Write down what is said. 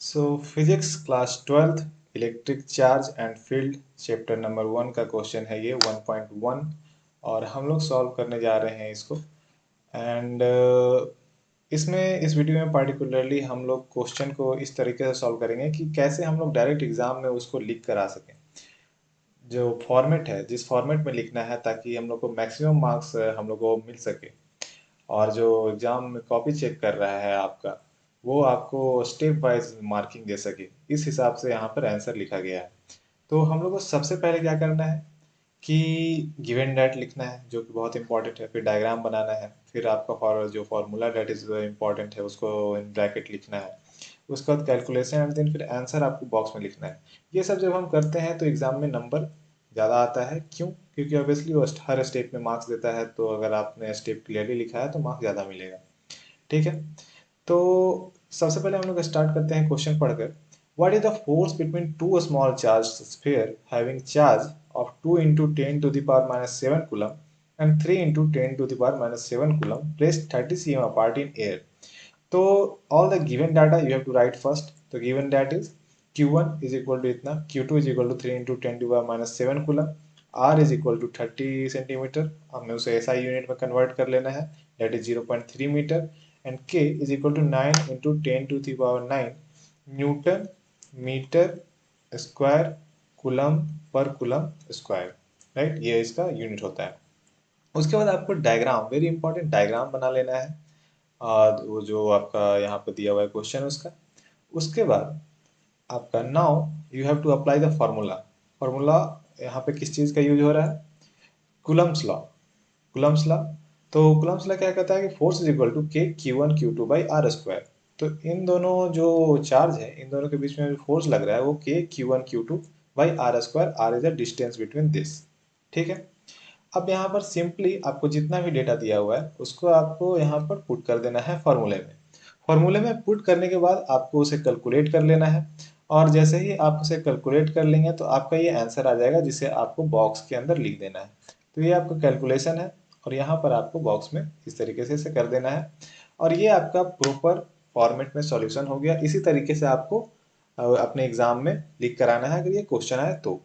Physics class 12th electric charge and field chapter number 1 का question है ये 1.1 और हम लोग सॉल्व करने जा रहे हैं इसको। एंड इसमें इस वीडियो में पार्टिकुलरली हम लोग क्वेश्चन को इस तरीके से सॉल्व करेंगे कि कैसे हम लोग डायरेक्ट एग्जाम में उसको लिख कर आ सकें। जो फॉर्मेट है, जिस फॉर्मेट में लिखना है ताकि हम लोग को मैक्सिमम मार्क्स हम लोग को मिल सके, और जो एग्जाम में कॉपी चेक कर रहा है आपका, वो आपको स्टेप वाइज मार्किंग दे सके, इस हिसाब से यहाँ पर आंसर लिखा गया है। तो हम लोग को सबसे पहले क्या करना है कि गिवन डेट लिखना है, जो कि बहुत इंपॉर्टेंट है। फिर डायग्राम बनाना है, फिर आपका जो फार्मूला डेट इज इम्पॉर्टेंट है उसको इन ब्रैकेट लिखना है। उसके बाद कैलकुलेशन एंड देन फिर आंसर आपको बॉक्स में लिखना है। ये सब जब हम करते हैं तो एग्जाम में नंबर ज़्यादा आता है। क्यों? क्योंकि ऑब्वियसली वो हर स्टेप में मार्क्स देता है, तो अगर आपने स्टेप क्लियरली लिखा है तो मार्क्स ज़्यादा मिलेगा। ठीक है, तो सबसे पहले हम लोग स्टार्ट करते हैं क्वेश्चन पढ़कर। What is the force between two small charge sphere having charge of 2 into 10 to the power minus 7 coulomb and 3 into 10 to the power minus 7 coulomb placed 30 cm apart in air? तो all the given data you have to write first. तो given that is q1 is equal to इतना, q2 is equal to 3 into 10 to the power minus 7 coulomb, r is equal to 30 centimetre, हमें उसे SI unit में convert कर लेना है, that is 0.3 metre, and k is equal to 9 into 10 to the power 9 newton metre square coulomb पर coulomb square. Right, ये इसका unit होता है। उसके बाद आपको डायग्राम, वेरी इंपॉर्टेंट, डायग्राम बना लेना है, और वो जो आपका यहाँ पे दिया हुआ है क्वेश्चन उसका। उसके बाद आपका now you have to apply the formula. Formula यहाँ पे किस चीज़ का यूज हो रहा है? Coulomb's law. कुलम्स लॉ, तो कुलम्स लॉ क्या कहता है कि फोर्स इज इक्वल टू के Q1 Q2 by R square. तो इन दोनों जो चार्ज है, इन दोनों के बीच में जो फोर्स लग रहा है वो के Q1 Q2 by R square, R is the distance between this. ठीक है, अब यहाँ पर सिंपली आपको जितना भी डेटा दिया हुआ है उसको आपको यहाँ पर पुट कर देना है फॉर्मूले में। फॉर्मूले में पुट करने के बाद आपको उसे कैलकुलेट कर लेना है, और जैसे ही आप उसे कैलकुलेट कर लेंगे तो आपका ये आंसर आ जाएगा, जिसे आपको बॉक्स के अंदर लिख देना है। तो ये आपका कैलकुलेशन है, और यहाँ पर आपको बॉक्स में इस तरीके से इसे कर देना है, और ये आपका प्रॉपर फॉर्मेट में सॉल्यूशन हो गया। इसी तरीके से आपको अपने एग्जाम में लिख कर आना है अगर ये क्वेश्चन आए तो।